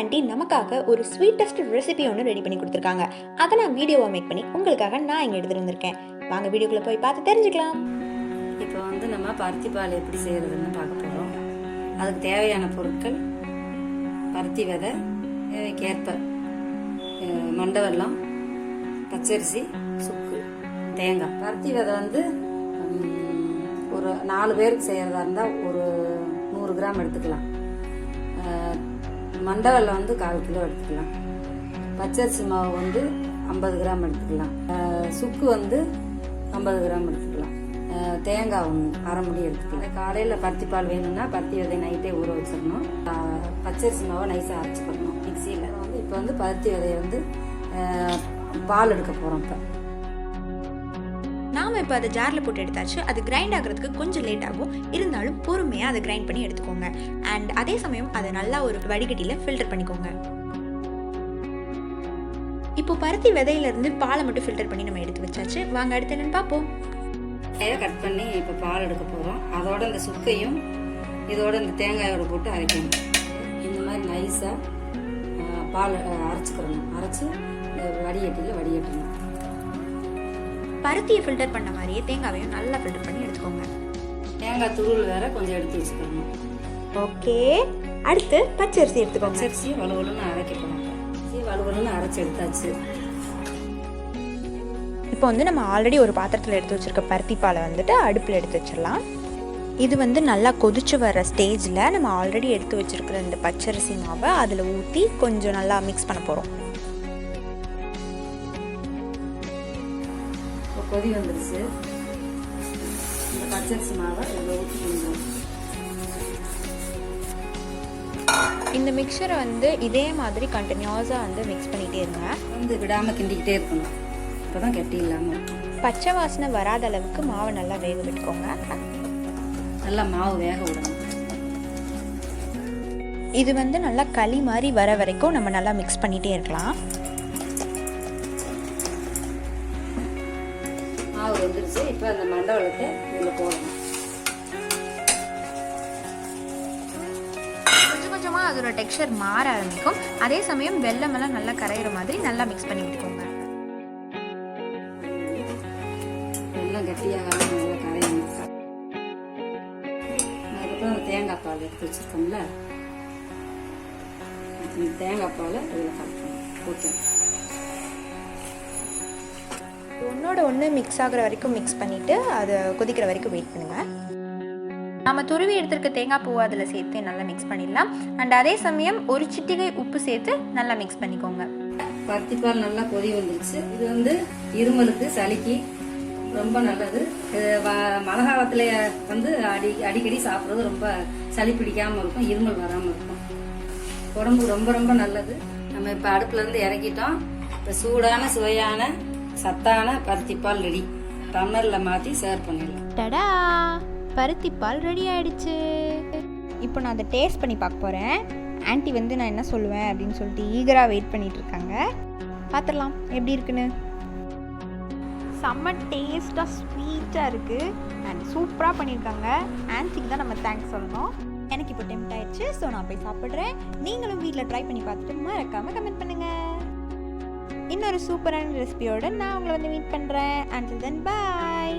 Aunty நமக்காக ஒரு sweetest recipe ஒன்று ரெடி பண்ணி கொடுத்துருக்காங்க. அதை நான் வீடியோவை மேக் பண்ணி உங்களுக்காக நான் இங்கே எடுத்துகிட்டு வந்திருக்கேன். வாங்க வீடியோக்குள்ளே போய் பார்த்து தெரிஞ்சுக்கலாம். இப்போ நம்ம பருத்தி பால் எப்படி செய்கிறதுன்னு பார்க்க போகிறோம். அதுக்கு தேவையான பொருட்கள் பருத்தி விதை, தேவைக்கேற்ப மண்டவெல்லம், பச்சரிசி, சுக்கு, தேங்காய். பருத்தி விதை ஒரு 4 பேருக்கு செய்கிறதா இருந்தால் ஒரு 100 கிராம் எடுத்துக்கலாம். மண்டவெல்லம் 1/4 கிலோ எடுத்துக்கலாம். பச்சரிசி மாவு 50 கிராம் எடுத்துக்கலாம். சுக்கு 50 கிராம் எடுத்துக்கலாம். தேங்காய் 1/2 முடி எடுத்துக்கலாம். காலையில் பருத்தி பால் வேணும்னா பருத்தி விதை நைட்டே ஊற வச்சிடணும். பச்சரிசி மாவை நைஸாக அரைச்சிக்கணும் மிக்சியில். இப்போ பருத்தி விதையை பால் எடுக்க போகிறோம். நாம் இப்போ அதை ஜாரில் போட்டு எடுத்தாச்சு. அது கிரைண்ட் ஆகிறதுக்கு கொஞ்சம் லேட் ஆகும், இருந்தாலும் பொறுமையாக அதை கிரைண்ட் பண்ணி எடுத்துக்கோங்க. அண்ட் அதே சமயம் அதை நல்லா ஒரு வடிகட்டியில் ஃபில்டர் பண்ணிக்கோங்க. இப்போ பருத்தி விதையிலேருந்து பாலை மட்டும் ஃபில்டர் பண்ணி நம்ம எடுத்து வச்சாச்சு. வாங்க அடுத்து என்னன்னு பார்ப்போம். கட் பண்ணி இப்போ பால் எடுக்க போகிறோம். அதோட இந்த சுக்கையும் இதோட இந்த தேங்காயோட போட்டு அரைக்கணும். இந்த மாதிரி நைஸாக பால் அரைச்சிக்கிறணும். அரைச்சி வடிகட்டியில் வடிகட்டணும். பருத்தியை ஃபில்டர் பண்ண மாதிரியே தேங்காவையும் நல்லா ஃபில்டர் பண்ணி எடுத்துக்கோங்க. தேங்காய் துருள் வேற கொஞ்சம் எடுத்து வச்சுக்கணும். ஓகே, அடுத்து பச்சரிசி எடுத்துக்கோங்க. பச்சரிசி வலுவலுன்னு அரைக்கப்படும். வலுவலுன்னு அரைச்சி எடுத்தாச்சு. இப்போ நம்ம ஆல்ரெடி ஒரு பாத்திரத்தில் எடுத்து வச்சிருக்க பருத்தி பாலை அடுப்பில் எடுத்து வச்சிடலாம். இது நல்லா கொதிச்சு வர ஸ்டேஜில் நம்ம ஆல்ரெடி எடுத்து வச்சிருக்கிற இந்த பச்சரிசி மாவை அதில் ஊற்றி கொஞ்சம் நல்லா மிக்ஸ் பண்ண போகிறோம். கொதி வந்துருச்சு. இந்த பச்சரிசி மாவை இதில் ஊற்றிக்கணும். இந்த மிக்சரை இதே மாதிரி கண்டினியூஸாக மிக்ஸ் பண்ணிகிட்டே இருங்க. விடாமல் கிண்டிக்கிட்டே இருக்கணும். இப்போ தான் கெட்டி இல்லாமல் பச்சை வாசனை வராத அளவுக்கு மாவை நல்லா வேக விட்டுக்கோங்க. நல்லா மாவு வேக விடணும். இது நல்லா களி மாதிரி வர வரைக்கும் நம்ம நல்லா மிக்ஸ் பண்ணிகிட்டே இருக்கலாம். மாவு வந்துருச்சு. இப்போ அந்த மண்டவெல்லத்தை இதில் போடணும். கொஞ்சம் கொஞ்சமாக அதோட டெக்ஸ்சர் மாற ஆரம்பிக்கும். அதே சமயம் வெல்லமெல்லாம் நல்லா கரையிற மாதிரி நல்லா மிக்ஸ் பண்ணி விட்டுக்கோங்க. வெல்லம் கட்டியாக நல்லா கரையணும். அதுக்கப்புறம் தேங்காய் பால் எடுத்து வச்சுருக்கோம்ல, தேங்காய் பாலை இதில் ஊற்றணும். ஒன்றோட ஒன்று மிக்ஸ் ஆகிற வரைக்கும் மிக்ஸ் பண்ணிவிட்டு அதை கொதிக்கிற வரைக்கும் வெயிட் பண்ணுங்கள். நம்ம துருவி எடுத்துருக்க தேங்காய் பூவை அதில் சேர்த்து நல்லா மிக்ஸ் பண்ணிடலாம். அண்ட் அதே சமயம் ஒரு சிட்டிகை உப்பு சேர்த்து நல்லா மிக்ஸ் பண்ணிக்கோங்க. பருத்திப்பால் நல்லா கொதி வந்துருச்சு. இது இருமலுக்கு சளிக்கு ரொம்ப நல்லது. மழை காலத்தில் அடிக்கடி சாப்பிட்றது ரொம்ப சளி பிடிக்காமல் இருக்கும், இருமல் வராமல் இருக்கும். உடம்புக்கு ரொம்ப ரொம்ப நல்லது. நம்ம இப்போ அடுப்புலேருந்து இறக்கிட்டோம். இப்போ சூடான சுவையான சத்தான பருத்திப்பால் ரெடி. டம்ளரில் மாற்றி சர்வ் பண்ணிடலாம். டடா, பருத்திப்பால் ரெடி ஆயிடுச்சு. இப்போ நான் அதை டேஸ்ட் பண்ணி பார்க்க போகிறேன். ஆன்ட்டி நான் என்ன சொல்லுவேன் அப்படின்னு சொல்லிட்டு ஈகராக வெயிட் பண்ணிட்டு இருக்காங்க. பார்த்துடலாம் எப்படி இருக்குன்னு. செம்ம டேஸ்ட்டாக ஸ்வீட்டாக இருக்குது அண்ட் சூப்பராக பண்ணியிருக்காங்க. ஆன்ட்டிக்கு தான் நம்ம தேங்க்ஸ் சொல்லணும். எனக்கு இப்போ டெம்ப்ட் ஆயிடுச்சு. ஸோ நான் போய் சாப்பிட்றேன். நீங்களும் வீட்டில் ட்ரை பண்ணி பார்த்துட்டு மறக்காமல் கமெண்ட் பண்ணுங்கள். இன்னொரு சூப்பரான ரெசிபியோட நான் உங்களை மீட் பண்ணுறேன். அண்டில் தென் பாய்.